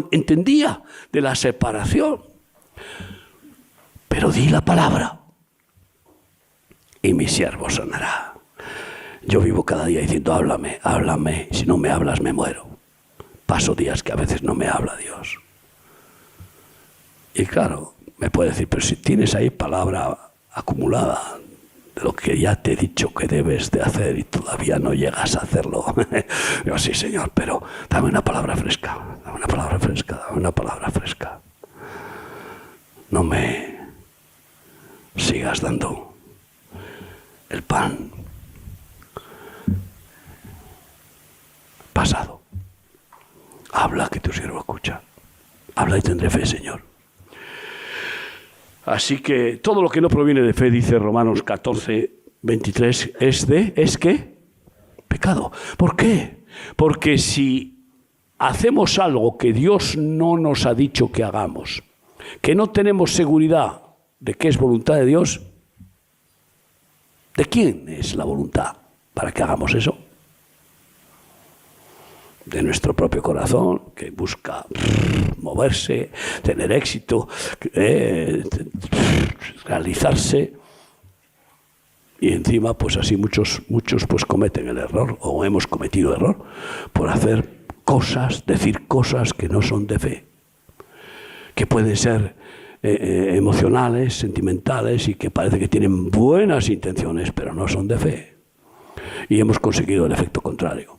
Entendía de la separación. Pero di la palabra. Y mi siervo sanará. Yo vivo cada día diciendo, háblame, háblame. Si no me hablas, me muero. Paso días que a veces no me habla Dios. Y claro, me puede decir, pero si tienes ahí palabra acumulada de lo que ya te he dicho que debes de hacer y todavía no llegas a hacerlo. Yo, sí, Señor, pero dame una palabra fresca, dame una palabra fresca, dame una palabra fresca. No me sigas dando el pan pasado. Habla, que tu siervo escucha. Habla y tendré fe, Señor. Así que todo lo que no proviene de fe, dice Romanos 14, 23, ¿es qué? Pecado. ¿Por qué? Porque si hacemos algo que Dios no nos ha dicho que hagamos, que no tenemos seguridad de que es voluntad de Dios, ¿de quién es la voluntad para que hagamos eso? De nuestro propio corazón, que busca moverse, tener éxito, realizarse, y encima pues así muchos pues cometen el error, o hemos cometido error, por hacer cosas, decir cosas que no son de fe, que pueden ser emocionales, sentimentales, y que parece que tienen buenas intenciones, pero no son de fe, y hemos conseguido el efecto contrario.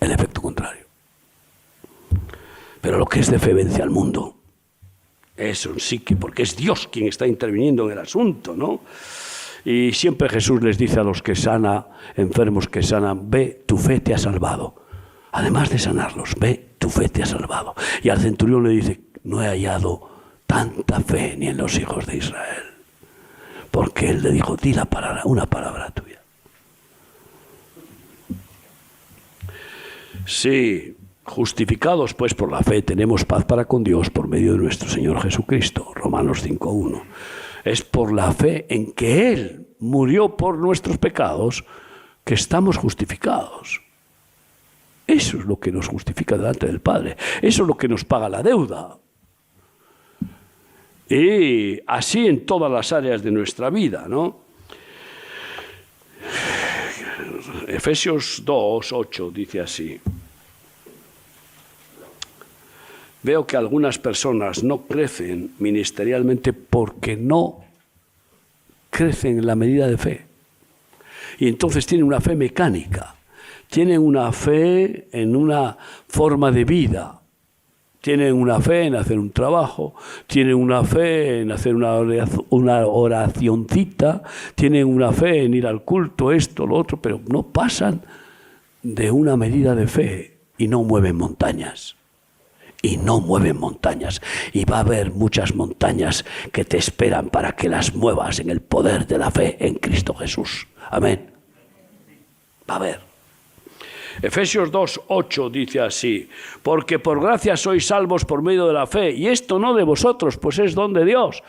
El efecto contrario. Pero lo que es de fe vence al mundo. Eso sí que, porque es Dios quien está interviniendo en el asunto, ¿no? Y siempre Jesús les dice a los que sana, enfermos que sanan, ve, tu fe te ha salvado. Además de sanarlos, ve, tu fe te ha salvado. Y al centurión le dice, no he hallado tanta fe ni en los hijos de Israel. Porque él le dijo, di la palabra, una palabra tuya. Sí, justificados pues por la fe tenemos paz para con Dios por medio de nuestro Señor Jesucristo, Romanos 5:1. Es por la fe en que Él murió por nuestros pecados que estamos justificados. Eso es lo que nos justifica delante del Padre. Eso es lo que nos paga la deuda. Y así en todas las áreas de nuestra vida, ¿no? Efesios 2:8 dice así. Veo que algunas personas no crecen ministerialmente porque no crecen en la medida de fe. Y entonces tienen una fe mecánica, tienen una fe en una forma de vida, tienen una fe en hacer un trabajo, tienen una fe en hacer una oracioncita, tienen una fe en ir al culto, esto, lo otro, pero no pasan de una medida de fe y no mueven montañas. Y no mueven montañas. Y va a haber muchas montañas que te esperan para que las muevas en el poder de la fe en Cristo Jesús. Amén. Va a haber. Efesios 2:8 dice así, porque por gracia sois salvos por medio de la fe, y esto no de vosotros, pues es don de Dios.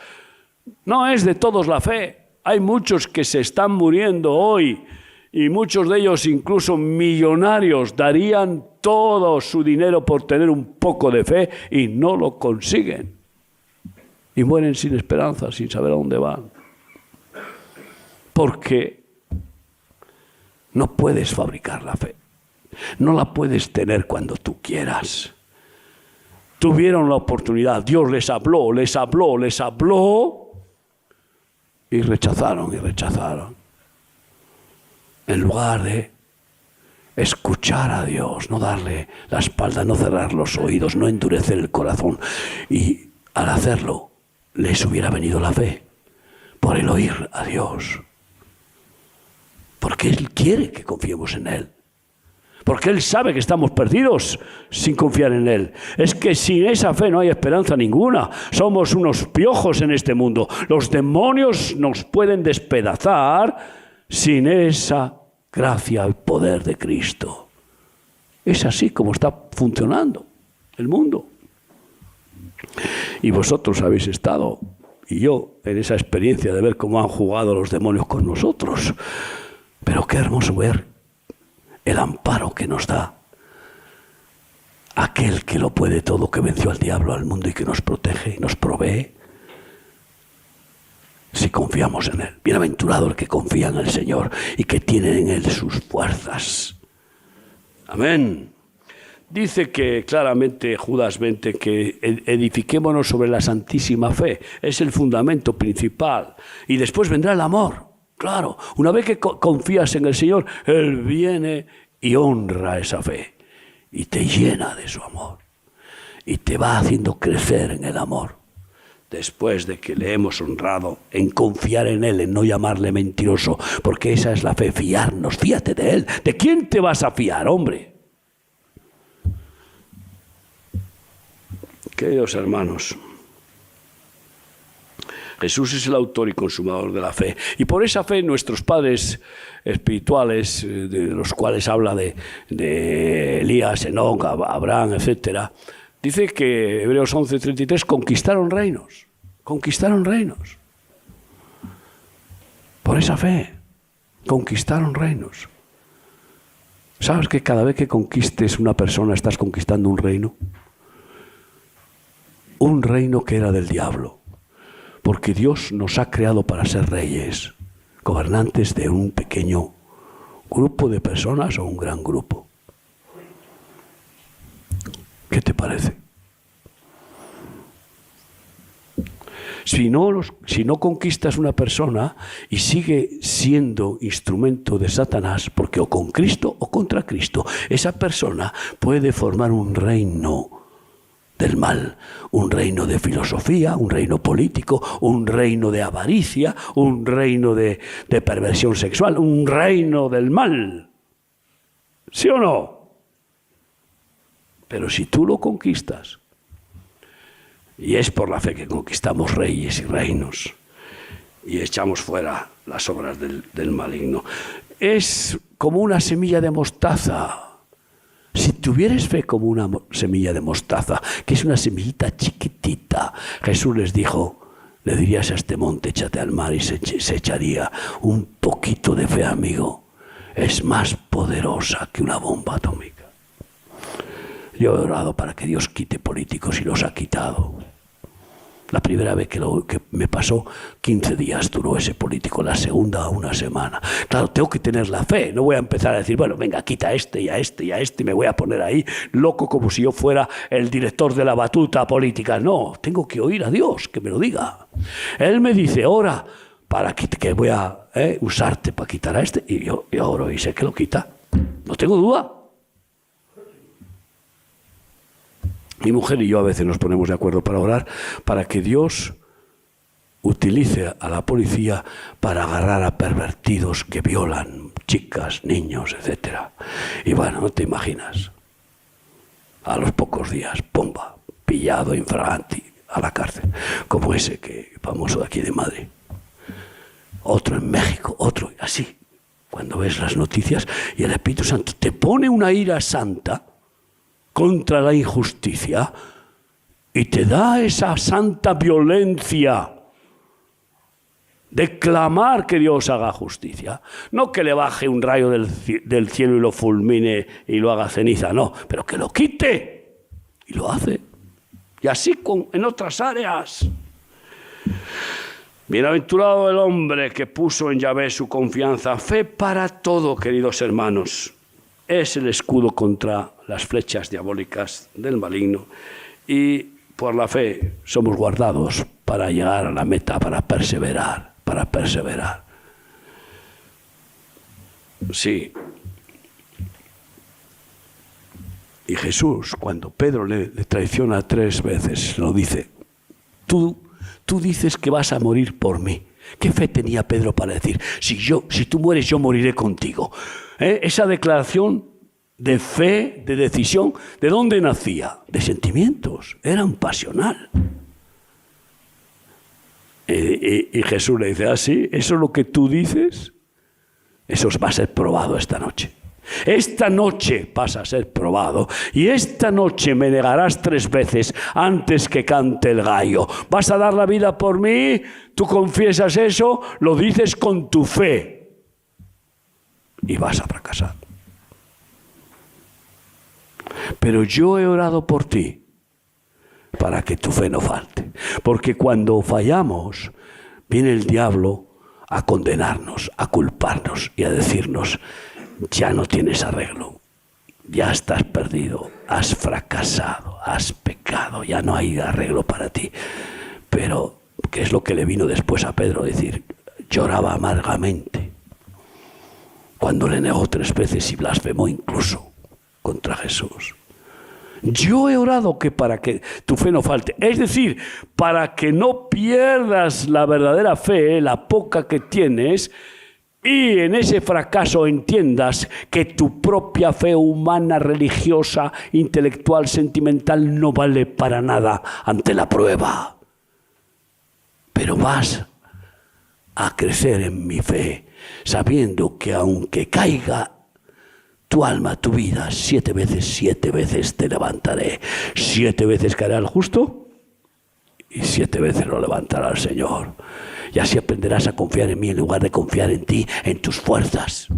No es de todos la fe. Hay muchos que se están muriendo hoy, y muchos de ellos, incluso millonarios, darían todo su dinero por tener un poco de fe y no lo consiguen. Y mueren sin esperanza, sin saber a dónde van. Porque no puedes fabricar la fe. No la puedes tener cuando tú quieras. Tuvieron la oportunidad, Dios les habló y rechazaron. En lugar de escuchar a Dios, no darle la espalda, no cerrar los oídos, no endurecer el corazón. Y al hacerlo, les hubiera venido la fe por el oír a Dios. Porque Él quiere que confiemos en Él. Porque Él sabe que estamos perdidos sin confiar en Él. Es que sin esa fe no hay esperanza ninguna. Somos unos piojos en este mundo. Los demonios nos pueden despedazar sin esa gracia y poder de Cristo. Es así como está funcionando el mundo. Y vosotros habéis estado, y yo, en esa experiencia de ver cómo han jugado los demonios con nosotros. Pero qué hermoso ver el amparo que nos da aquel que lo puede todo, que venció al diablo, al mundo, y que nos protege y nos provee. Si confiamos en Él. Bienaventurado el que confía en el Señor y que tiene en Él sus fuerzas. Amén. dice que claramente Judas 20 que edifiquémonos sobre la santísima fe. Es el fundamento principal. Y después vendrá el amor. Claro, una vez que confías en el Señor, Él viene y honra esa fe. Y te llena de su amor. Y te va haciendo crecer en el amor. Después de que le hemos honrado, en confiar en Él, en no llamarle mentiroso, porque esa es la fe, fiarnos, fíate de Él. ¿De quién te vas a fiar, hombre? Queridos hermanos, Jesús es el autor y consumador de la fe. Y por esa fe nuestros padres espirituales, de los cuales habla de Elías, Enoc, Abraham, etc., dice que Hebreos 11:33 conquistaron reinos. Conquistaron reinos. Por esa fe, conquistaron reinos. ¿Sabes que cada vez que conquistes una persona estás conquistando un reino? Un reino que era del diablo. Porque Dios nos ha creado para ser reyes, gobernantes de un pequeño grupo de personas o un gran grupo. ¿Qué te parece? Si no conquistas una persona y sigue siendo instrumento de Satanás, porque o con Cristo o contra Cristo, esa persona puede formar un reino del mal, un reino de filosofía, un reino político, un reino de avaricia, un reino de perversión sexual, un reino del mal. ¿Sí o no? Pero si tú lo conquistas, y es por la fe que conquistamos reyes y reinos, y echamos fuera las obras del maligno, es como una semilla de mostaza. Si tuvieras fe como una semilla de mostaza, que es una semillita chiquitita, Jesús les dijo, le dirías a este monte, échate al mar y se echaría. Un poquito de fe, amigo, es más poderosa que una bomba atómica. Yo he orado para que Dios quite políticos y los ha quitado. La primera vez que me pasó, 15 días duró ese político, la segunda una semana. Claro, tengo que tener la fe, no voy a empezar a decir, bueno, venga, quita a este y a este y a este, y me voy a poner ahí loco como si yo fuera el director de la batuta política. No, tengo que oír a Dios, que me lo diga. Él me dice, ora, para que voy a usarte para quitar a este, y yo oro y sé que lo quita. No tengo duda. Mi mujer y yo a veces nos ponemos de acuerdo para orar para que Dios utilice a la policía para agarrar a pervertidos que violan chicas, niños, etc. Y bueno, no te imaginas. A los pocos días, ¡pumba!, pillado infraganti a la cárcel, como ese famoso de aquí de Madrid. Otro en México, otro así. Cuando ves las noticias y el Espíritu Santo te pone una ira santa contra la injusticia y te da esa santa violencia de clamar que Dios haga justicia. No que le baje un rayo del cielo y lo fulmine y lo haga ceniza, no, pero que lo quite. Y lo hace. Y así en otras áreas. Bienaventurado el hombre que puso en Yahvé su confianza. Fe para todo, queridos hermanos. Es el escudo contra las flechas diabólicas del maligno. Y por la fe somos guardados para llegar a la meta, para perseverar. Sí. Y Jesús, cuando Pedro le traiciona 3 veces, lo dice, tú dices que vas a morir por mí. ¿Qué fe tenía Pedro para decir, si tú mueres, yo moriré contigo? Esa declaración de fe, de decisión, ¿de dónde nacía? De sentimientos, era un pasional. Y Jesús le dice, sí, ¿eso es lo que tú dices? Eso va a ser probado esta noche. Esta noche vas a ser probado y esta noche me negarás 3 veces antes que cante el gallo. ¿Vas a dar la vida por mí? Tú confiesas eso, lo dices con tu fe y vas a fracasar. Pero yo he orado por ti para que tu fe no falte. Porque cuando fallamos, viene el diablo a condenarnos, a culparnos y a decirnos, ya no tienes arreglo. ya estás perdido, has fracasado, has pecado, ya no hay arreglo para ti. Pero, ¿qué es lo que le vino después a Pedro? Decir, lloraba amargamente cuando le negó 3 veces y blasfemó incluso contra Jesús. Yo he orado que para que tu fe no falte, es decir, para que no pierdas la verdadera fe, la poca que tienes, y en ese fracaso entiendas que tu propia fe humana, religiosa, intelectual, sentimental no vale para nada ante la prueba. Pero vas a crecer en mi fe, sabiendo que aunque caiga tu alma, tu vida, 7 veces te levantaré. 7 veces caerá el justo y 7 veces lo levantará el Señor. Y así aprenderás a confiar en mí en lugar de confiar en ti, en tus fuerzas.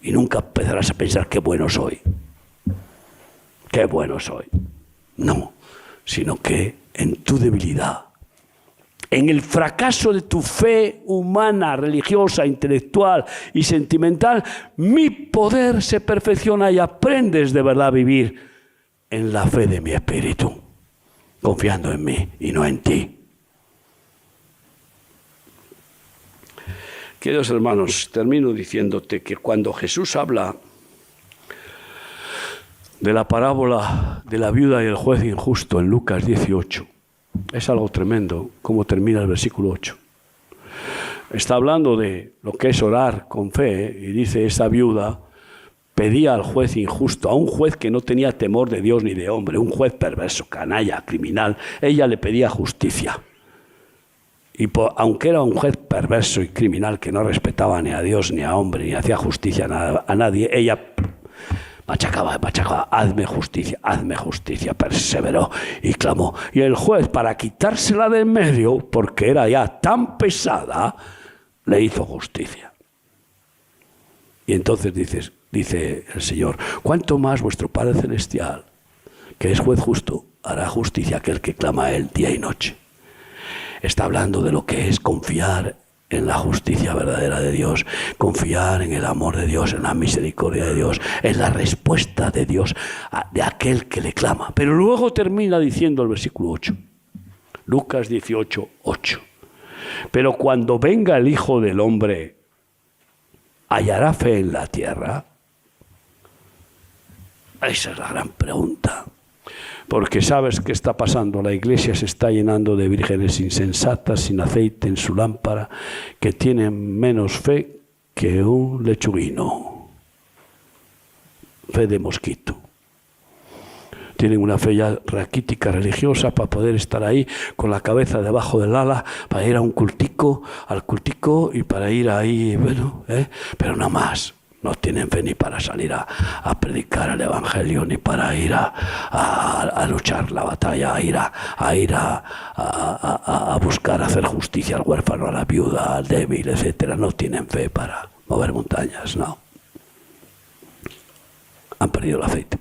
Y nunca empezarás a pensar qué bueno soy. Qué bueno soy. No, sino que en tu debilidad, en el fracaso de tu fe humana, religiosa, intelectual y sentimental, mi poder se perfecciona y aprendes de verdad a vivir en la fe de mi espíritu, confiando en mí y no en ti. Queridos hermanos, termino diciéndote que cuando Jesús habla de la parábola de la viuda y el juez injusto en Lucas 18, es algo tremendo cómo termina el versículo 8. Está hablando de lo que es orar con fe y dice, esa viuda pedía al juez injusto, a un juez que no tenía temor de Dios ni de hombre, un juez perverso, canalla, criminal. Ella le pedía justicia. Y aunque era un juez perverso y criminal que no respetaba ni a Dios ni a hombre, ni hacía justicia a nadie, ella machacaba, hazme justicia, perseveró y clamó. Y el juez, para quitársela de en medio, porque era ya tan pesada, le hizo justicia. Y entonces dice el Señor, ¿cuánto más vuestro Padre Celestial, que es juez justo, hará justicia a aquel que clama a él día y noche? Está hablando de lo que es confiar en la justicia verdadera de Dios, confiar en el amor de Dios, en la misericordia de Dios, en la respuesta de Dios de aquel que le clama. Pero luego termina diciendo el versículo 8, Lucas 18, 8. Pero cuando venga el Hijo del Hombre, ¿hallará fe en la tierra? Esa es la gran pregunta. Porque sabes qué está pasando, la iglesia se está llenando de vírgenes insensatas, sin aceite en su lámpara, que tienen menos fe que un lechuguino. Fe de mosquito. Tienen una fe ya raquítica religiosa para poder estar ahí con la cabeza debajo del ala, para ir a un cultico, y para ir ahí, bueno, pero nada más. No tienen fe ni para salir a predicar el Evangelio, ni para ir a luchar la batalla, a ir a buscar hacer justicia al huérfano, a la viuda, al débil, etcétera. No tienen fe para mover montañas, no. Han perdido el aceite.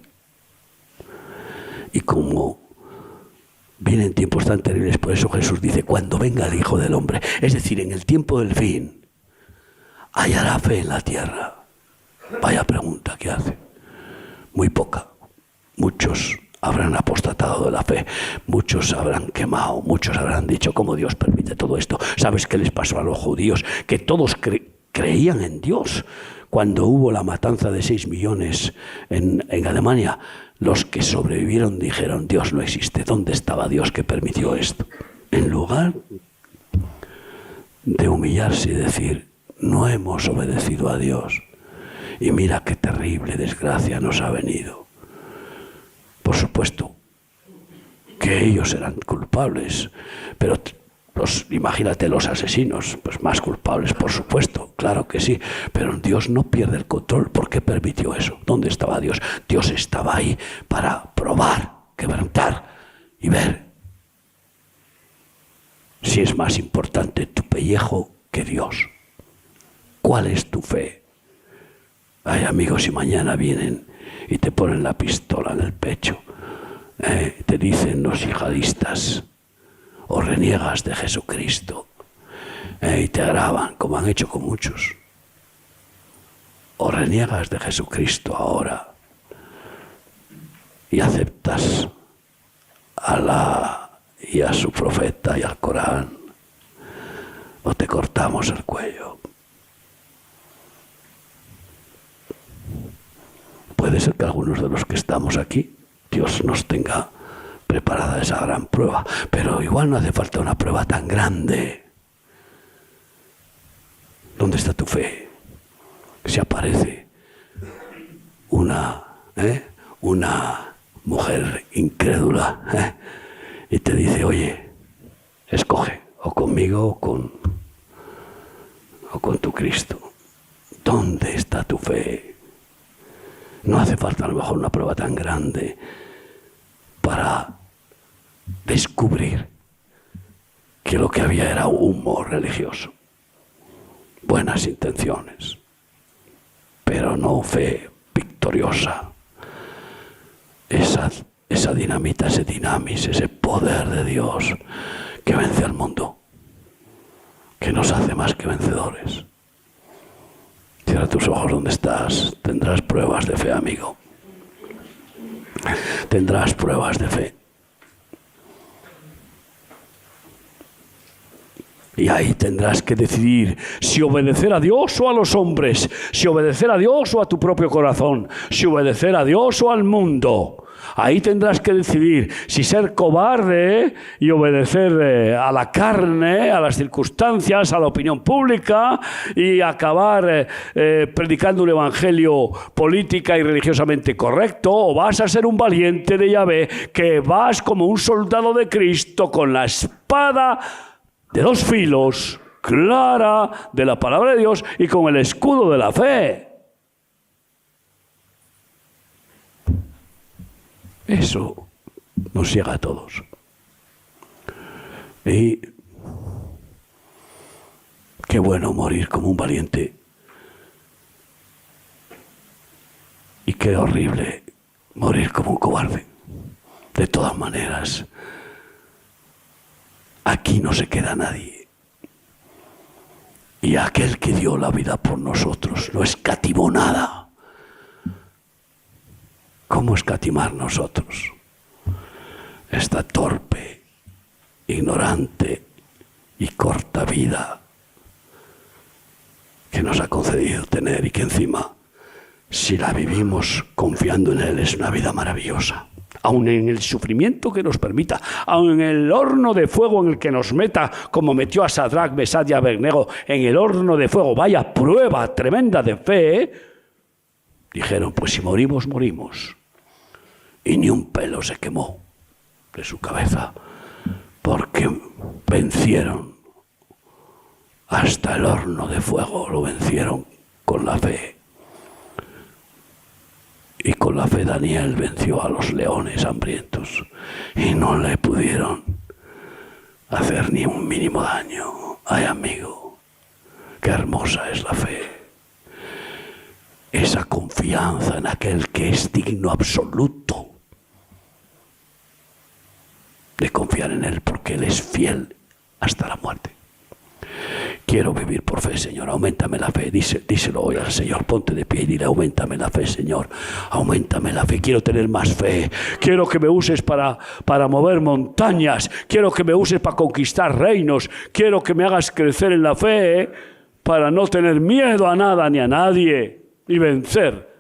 Y como vienen tiempos tan terribles, por eso Jesús dice, cuando venga el Hijo del Hombre, es decir, en el tiempo del fin, hallará fe en la tierra. Vaya pregunta que hace. Muy poca. Muchos habrán apostatado de la fe, muchos habrán quemado, muchos habrán dicho cómo Dios permite todo esto. ¿Sabes qué les pasó a los judíos? Que todos creían en Dios. Cuando hubo la matanza de 6 millones en Alemania, los que sobrevivieron dijeron, Dios no existe. ¿Dónde estaba Dios que permitió esto? En lugar de humillarse y decir, no hemos obedecido a Dios. Y mira qué terrible desgracia nos ha venido. Por supuesto que ellos eran culpables, pero imagínate los asesinos, pues más culpables, por supuesto, claro que sí, pero Dios no pierde el control. ¿Por qué permitió eso? ¿Dónde estaba Dios? Dios estaba ahí para probar, quebrantar y ver si es más importante tu pellejo que Dios. ¿Cuál es tu fe? Hay amigos, si mañana vienen y te ponen la pistola en el pecho, te dicen los yihadistas, o reniegas de Jesucristo, y te graban, como han hecho con muchos. o reniegas de Jesucristo ahora y aceptas a Alá y a su profeta y al Corán, o te cortamos el cuello. Puede ser que algunos de los que estamos aquí, Dios nos tenga preparada esa gran prueba, pero igual no hace falta una prueba tan grande. ¿Dónde está tu fe? Si aparece una mujer incrédula y te dice, oye, escoge, o conmigo o con tu Cristo. ¿Dónde está tu fe? No hace falta a lo mejor una prueba tan grande para descubrir que lo que había era humo religioso, buenas intenciones, pero no fe victoriosa. Esa dinamita, ese dinamis, ese poder de Dios que vence al mundo, que nos hace más que vencedores. Cierra tus ojos donde estás. Tendrás pruebas de fe, amigo. Tendrás pruebas de fe. Y ahí tendrás que decidir si obedecer a Dios o a los hombres, si obedecer a Dios o a tu propio corazón, si obedecer a Dios o al mundo. Ahí tendrás que decidir si ser cobarde y obedecer a la carne, a las circunstancias, a la opinión pública y acabar predicando un evangelio política y religiosamente correcto, o vas a ser un valiente de Yahvé que vas como un soldado de Cristo con la espada de dos filos, clara, de la palabra de Dios y con el escudo de la fe. Eso nos llega a todos. Y qué bueno morir como un valiente. Y qué horrible morir como un cobarde. De todas maneras, aquí no se queda nadie. Y aquel que dio la vida por nosotros no escatimó nada. ¿Cómo escatimar nosotros esta torpe, ignorante y corta vida que nos ha concedido tener y que encima, si la vivimos confiando en Él, es una vida maravillosa? Aun en el sufrimiento que nos permita, aun en el horno de fuego en el que nos meta, como metió a Sadrach, Mesach y Abednego en el horno de fuego, vaya prueba tremenda de fe, dijeron, pues si morimos, morimos. Y ni un pelo se quemó de su cabeza, porque vencieron hasta el horno de fuego, lo vencieron con la fe. Y con la fe Daniel venció a los leones hambrientos y no le pudieron hacer ni un mínimo daño. Ay, amigo, qué hermosa es la fe. Esa confianza en aquel que es digno absoluto de confiar en Él, porque Él es fiel hasta la muerte. Quiero vivir por fe, Señor, auméntame la fe. Díselo hoy al Señor, ponte de pie y dile, auméntame la fe, Señor, auméntame la fe. Quiero tener más fe, quiero que me uses para mover montañas, quiero que me uses para conquistar reinos, quiero que me hagas crecer en la fe para no tener miedo a nada ni a nadie y vencer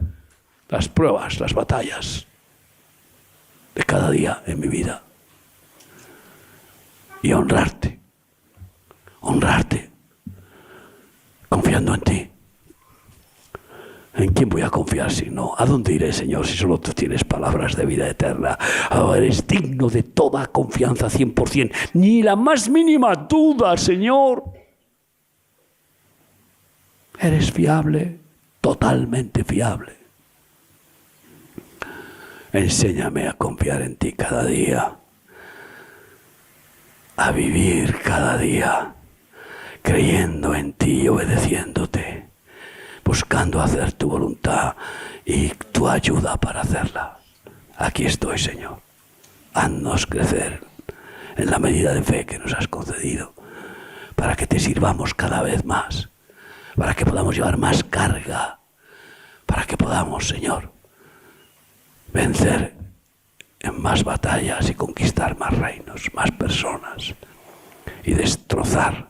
las pruebas, las batallas de cada día en mi vida. Y honrarte, confiando en ti. ¿En quién voy a confiar si no? ¿A dónde iré, Señor, si solo tú tienes palabras de vida eterna? Oh, eres digno de toda confianza 100%, ni la más mínima duda, Señor. Eres fiable, totalmente fiable. Enséñame a confiar en ti cada día, a vivir cada día creyendo en ti y obedeciéndote, buscando hacer tu voluntad y tu ayuda para hacerla. Aquí estoy, Señor. Haznos crecer en la medida de fe que nos has concedido, para que te sirvamos cada vez más, para que podamos llevar más carga, para que podamos, Señor, vencer en más batallas y conquistar más reinos, más personas y destrozar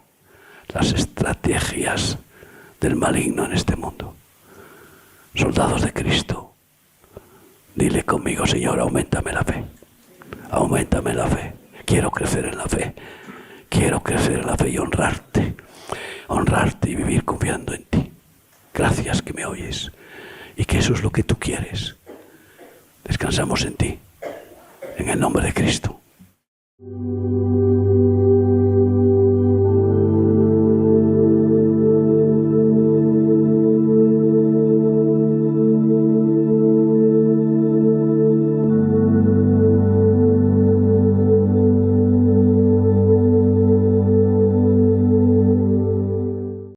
las estrategias del maligno en este mundo. Soldados de Cristo, dile conmigo: Señor, auméntame la fe. Auméntame la fe. Quiero crecer en la fe. Quiero crecer en la fe y honrarte y vivir confiando en ti. Gracias que me oyes y que eso es lo que tú quieres. Descansamos en ti, en el nombre de Cristo.